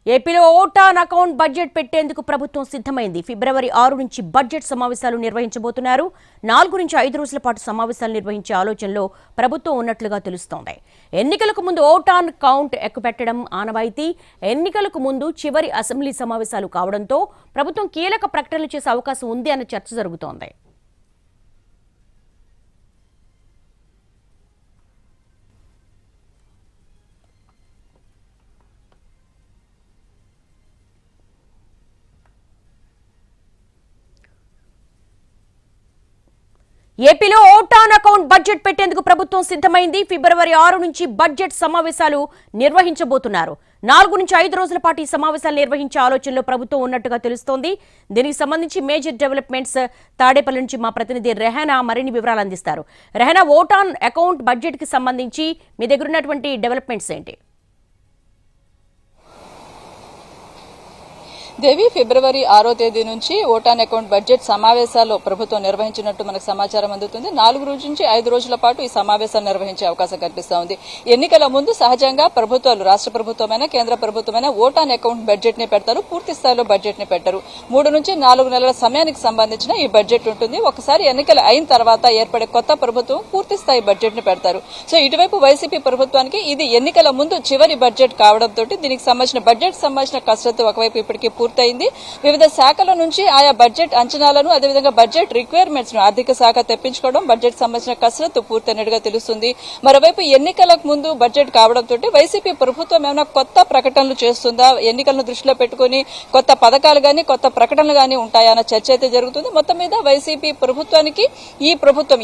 ఏపీలో vote on account budget పెట్టేందుకు ప్రభుత్వం సిద్ధమైంది. ఫిబ్రవరి 6 నుంచి బడ్జెట్ సమావేశాలు నిర్వహించబోతున్నారు. 4 నుంచి 5 రోజుల పాటు సమావేశాలు నిర్వహించే ఆలోచనలో ప్రభుత్వం ఉన్నట్లుగా తెలుస్తోంది. ఎన్నికలకు ముందు ఓటాన్ కౌంట్ ఎక్కుపెట్టడం ఆనవాయితీ. ఎన్నికలకు ముందు చివరి అసెంబ్లీ సమావేశాలు కావడంతో ప్రభుత్వం కీలక ప్రకటనలు చేసే అవకాశం ఉంది అన్న చర్చ జరుగుతోంది. ఏపీలో ఓటాన్ అకౌంట్ బడ్జెట్ పెట్టేందుకు ప్రభుత్వం సిద్ధమైంది. ఫిబ్రవరి 6 నుంచి బడ్జెట్ సమావేశాలు నిర్వహించబోతున్నారు. 4 నుంచి 5 రోజుల పాటు ఈ సమావేశాలు నిర్వహించే ఆలోచనలో ప్రభుత్వం ఉన్నట్టుగా తెలుస్తోంది. దీనికి సంబంధించి మేజర్ డెవలప్మెంట్స్ తాడేపల్లి నుంచి మా ప్రతినిధి రెహానా మరిన్ని వివరాలు అందిస్తారు. రెహానా, ఓటాన్ అకౌంట్ బడ్జెట్ కి సంబంధించి మీ దగ్గర ఉన్నటువంటి డెవలప్మెంట్స్ ఏంటి? దేవి, ఫిబ్రవరి 6వ తేదీ నుంచి ఓటాన్ అకౌంట్ బడ్జెట్ సమావేశాలు ప్రభుత్వం నిర్వహించినట్టు మనకు సమాచారం అందుతుంది. 4 రోజుల నుంచి 5 రోజుల పాటు ఈ సమావేశాలు నిర్వహించే అవకాశం కనిపిస్తా ఉంది. ఎన్నికల ముందు సహజంగా ప్రభుత్వాలు, రాష్ట్ర ప్రభుత్వమైనా కేంద్ర ప్రభుత్వమైనా ఓటాన్ అకౌంట్ బడ్జెట్ ని పెడతారు, పూర్తి స్థాయిలో బడ్జెట్ ని పెట్టరు. 3 నుంచి 4 నెలల సమయానికి సంబంధించిన ఈ బడ్జెట్ ఉంటుంది. ఒకసారి ఎన్నికలు అయిన తర్వాత ఏర్పడే కొత్త ప్రభుత్వం పూర్తి స్థాయి బడ్జెట్ ని పెడతారు. సో ఇటువైపు వైసీపీ ప్రభుత్వానికి ఇది ఎన్నికల ముందు చివరి బడ్జెట్ కావడంతో దీనికి సంబంధించిన బడ్జెట్ సంబంధించిన కసరత్తు ఒకవైపు ఇప్పటికీ పూర్తయింది. వివిధ శాఖల నుంచి ఆయా బడ్జెట్ అంచనాలను, అదేవిధంగా బడ్జెట్ రిక్వైర్మెంట్స్ ను ఆర్థిక శాఖ తెప్పించుకోవడం, బడ్జెట్ సంబంధించిన కసరత్తు పూర్తయినట్టుగా తెలుస్తుంది. మరోవైపు ఎన్నికలకు ముందు బడ్జెట్ కావడంతో వైసీపీ ప్రభుత్వం ఏమైనా కొత్త ప్రకటనలు చేస్తుందా, ఎన్నికలను దృష్టిలో పెట్టుకుని కొత్త పథకాలు గానీ కొత్త ప్రకటనలు గానీ ఉంటాయా అన్న చర్చ అయితే జరుగుతుంది. మొత్తం మీద వైసీపీ ప్రభుత్వానికి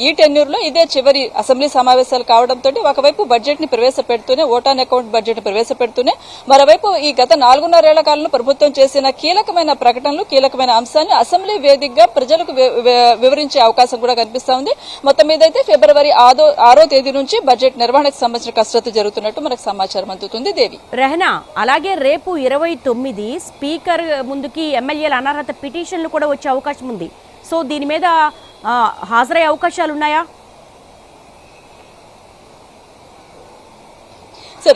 ఈ టెన్యూర్ లో ఇదే చివరి అసెంబ్లీ సమావేశాలు కావడంతో ఒకవైపు బడ్జెట్ ని ప్రవేశపెడుతూనే, ఓటాన్ అకౌంట్ బడ్జెట్ ప్రవేశపెడుతూనే, మరోవైపు ఈ గత 4.5 కాలంలో ప్రభుత్వం చేసిన కీలకమైన ప్రకటనలు, కీలకమైన అంశాన్ని అసెంబ్లీ వేదికగా ప్రజలకు వివరించే అవకాశం కూడా కనిపిస్తా ఉంది. మొత్తం మీద అయితే ఫిబ్రవరి 6వ తేదీ నుంచి బడ్జెట్ నిర్వహణకు సంబంధించిన కసరత్తు జరుగుతున్నట్టు మనకు సమాచారం అందుతుంది. దేవి, రెహనా, అలాగే రేపు 29 స్పీకర్ ముందుకి ఎమ్మెల్యేల అనర్హత పిటిషన్లు కూడా వచ్చే అవకాశం ఉంది. సో దీని మీద హాజరయ్యే అవకాశాలున్నాయా?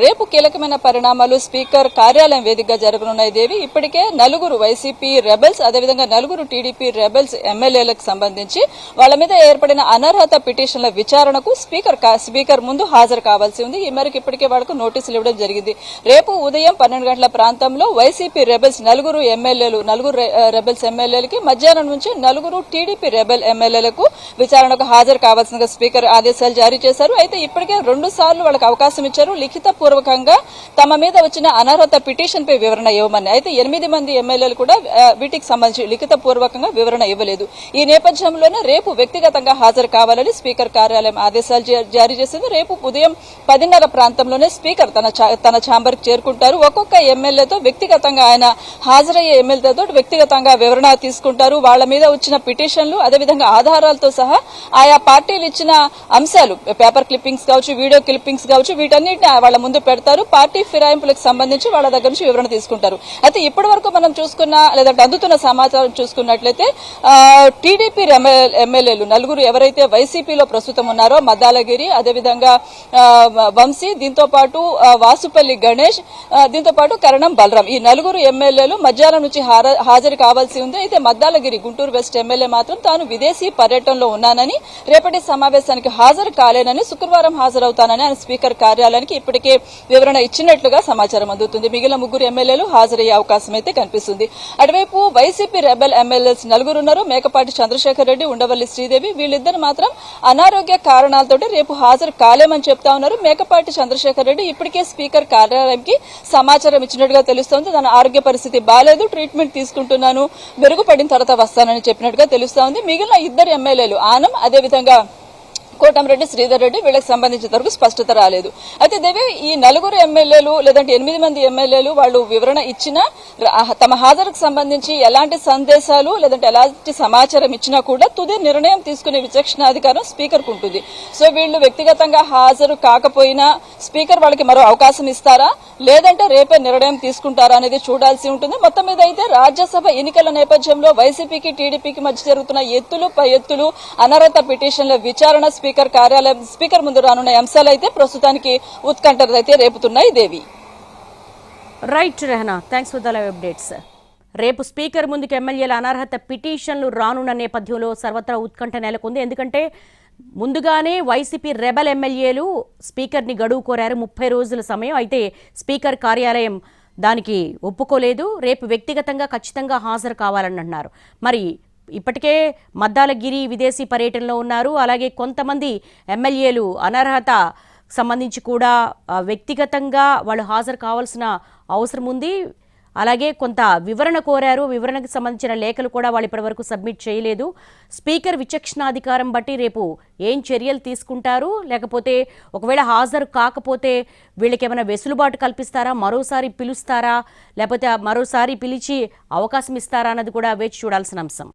రేపు కీలకమైన పరిణామాలు స్పీకర్ కార్యాలయం వేదికగా జరగనున్నాయి. దేవి, ఇప్పటికే 4 వైసీపీ రెబెల్స్, అదేవిధంగా 4 టీడీపీ రెబెల్స్ ఎమ్మెల్యేలకు సంబంధించి వాళ్ళ మీద ఏర్పడిన అనర్హత పిటిషన్ల విచారణకు స్పీకర్ ముందు హాజరు కావాల్సి ఉంది. ఈ మేరకు ఇప్పటికే వాళ్లకు నోటీసులు ఇవ్వడం జరిగింది. రేపు ఉదయం 12 గంటల ప్రాంతంలో వైసీపీ రెబెల్స్ 4 రెబెల్స్ ఎమ్మెల్యేలకి, మధ్యాహ్నం నుంచి 4 టీడీపీ రెబెల్ ఎమ్మెల్యేలకు విచారణకు హాజరు కావాల్సిందిగా స్పీకర్ ఆదేశాలు జారీ చేశారు. అయితే ఇప్పటికే 2 సార్లు వాళ్ళకి అవకాశం ఇచ్చారు. లిఖిత పూర్వకంగా తమ మీద వచ్చిన అనర్హత పిటిషన్ పై వివరణ ఇవ్వమని. అయితే 8 మంది ఎమ్మెల్యేలు కూడా వీటికి సంబంధించి లిఖిత పూర్వకంగా వివరణ ఇవ్వలేదు. ఈ నేపథ్యంలోనే రేపు వ్యక్తిగతంగా హాజరు కావాలని స్పీకర్ కార్యాలయం ఆదేశాలు జారీ చేసింది. రేపు ఉదయం 10:30 ప్రాంతంలోనే స్పీకర్ తన ఛాంబర్ కి చేరుకుంటారు. ఒక్కొక్క ఎమ్మెల్యేతో వ్యక్తిగతంగా, ఆయన హాజరయ్యే ఎమ్మెల్యేతో వ్యక్తిగతంగా వివరణ తీసుకుంటారు. వాళ్ల మీద వచ్చిన పిటిషన్లు, అదేవిధంగా ఆధారాలతో సహా ఆయా పార్టీలు ఇచ్చిన అంశాలు, పేపర్ క్లిప్పింగ్స్ కావచ్చు, వీడియో క్లిప్పింగ్స్ కావచ్చు, వీటన్నిటిని వాళ్ళ ముందు పెడతారు. పార్టీ ఫిరాయింపులకు సంబంధించి వాళ్ళ దగ్గర నుంచి వివరణ తీసుకుంటారు. అయితే ఇప్పటి వరకు మనం చూసుకున్న, లేదంటే అందుతున్న సమాచారం చూసుకున్నట్లయితే టీడీపీ ఎమ్మెల్యేలు 4 ఎవరైతే వైసీపీలో ప్రస్తుతం ఉన్నారో, మద్దాలగిరి, అదేవిధంగా వంశీ, దీంతో పాటు వాసుపల్లి గణేష్, దీంతో పాటు కరణం బలరాం, ఈ 4 ఎమ్మెల్యేలు మధ్యాహ్నం నుంచి హాజరు కావాల్సి ఉంది. అయితే మద్దాలగిరి, గుంటూరు వెస్ట్ ఎమ్మెల్యే మాత్రం తాను విదేశీ పర్యటనలో ఉన్నానని, రేపటి సమావేశానికి హాజరు కాలేనని, శుక్రవారం హాజరవుతానని ఆయన స్పీకర్ కార్యాలయానికి ఇప్పటికే వివరణ ఇచ్చినట్లుగా సమాచారం అందుతుంది. మిగిలిన 3 ఎమ్మెల్యేలు హాజరయ్యే అవకాశం అయితే కనిపిస్తుంది. అటువైపు వైసీపీ రెబెల్ ఎమ్మెల్యేస్ 4 ఉన్నారు. మేకపాటి చంద్రశేఖర్ రెడ్డి, ఉండవల్లి శ్రీదేవి, వీళ్ళిద్దరు మాత్రం అనారోగ్య కారణాలతో రేపు హాజరు కాలేమని చెప్తా ఉన్నారు. మేకపాటి చంద్రశేఖర్ రెడ్డి ఇప్పటికే స్పీకర్ కార్యాలయానికి సమాచారం ఇచ్చినట్టుగా తెలుస్తోంది. తన ఆరోగ్య పరిస్థితి బాలేదు, ట్రీట్మెంట్ తీసుకుంటున్నాను, మెరుగుపడిన తర్వాత వస్తానని చెప్పినట్టుగా తెలుస్తా ఉంది. మిగిలిన 2 ఎమ్మెల్యేలు ఆనం, అదేవిధంగా కోటంరెడ్డి, శ్రీధర్ రెడ్డి, వీళ్ళకి సంబంధించిన వరకు స్పష్టత రాలేదు. అయితే దేవి, ఈ 4 ఎమ్మెల్యేలు లేదంటే 8 మంది ఎమ్మెల్యేలు వాళ్ళు వివరణ ఇచ్చినా, తమ హాజరుకు సంబంధించి ఎలాంటి సందేశాలు లేదంటే ఎలాంటి సమాచారం ఇచ్చినా కూడా తుది నిర్ణయం తీసుకునే విచక్షణాధికారం స్పీకర్ కు ఉంటుంది. సో వీళ్ళు వ్యక్తిగతంగా హాజరు కాకపోయినా స్పీకర్ వాళ్ళకి మరో అవకాశం ఇస్తారా, లేదంటే రేపే నిర్ణయం తీసుకుంటారా అనేది చూడాల్సి ఉంటుంది. మొత్తం మీద అయితే రాజ్యసభ ఎన్నికల నేపథ్యంలో వైసీపీకి, టీడీపీకి మధ్య జరుగుతున్న ఎత్తులు పై ఎత్తులు, అనర్హత పిటిషన్ల విచారణ, స్పీకర్ ముందు రానున్న అంశాలైతే ప్రస్తుతానికి ఉత్కంఠ రేపుతున్నాయి. Devi. Right Rehana, thanks for the live updates. రేపు స్పీకర్ ముందుకు ఎమ్మెల్యేల అనర్హత పిటిషన్లు రానున్న నేపథ్యంలో సర్వత్రా ఉత్కంఠ నెలకొంది. ఎందుకంటే ముందుగానే వైసీపీ రెబల్ ఎమ్మెల్యేలు స్పీకర్ని గడువు కోరారు, 30 రోజుల సమయం. అయితే స్పీకర్ కార్యాలయం దానికి ఒప్పుకోలేదు. రేపు వ్యక్తిగతంగా ఖచ్చితంగా హాజరు కావాలని అన్నారు. మరి ఇప్పటికే మద్దాలగిరి విదేశీ పర్యటనలో ఉన్నారు. అలాగే కొంతమంది ఎమ్మెల్యేలు అనర్హత సంబంధించి కూడా వ్యక్తిగతంగా వాళ్ళు హాజరు కావాల్సిన అవసరం ఉంది. అలాగే కొంత వివరణ కోరారు. వివరణకు సంబంధించిన లేఖలు కూడా వాళ్ళు ఇప్పటివరకు సబ్మిట్ చేయలేదు. స్పీకర్ విచక్షణాధికారం బట్టి రేపు ఏం చర్యలు తీసుకుంటారు, లేకపోతే ఒకవేళ హాజరు కాకపోతే వీళ్ళకి ఏమైనా వెసులుబాటు కల్పిస్తారా, మరోసారి పిలుస్తారా, లేకపోతే మరోసారి పిలిచి అవకాశం ఇస్తారా అన్నది కూడా వేచి చూడాల్సిన అంశం.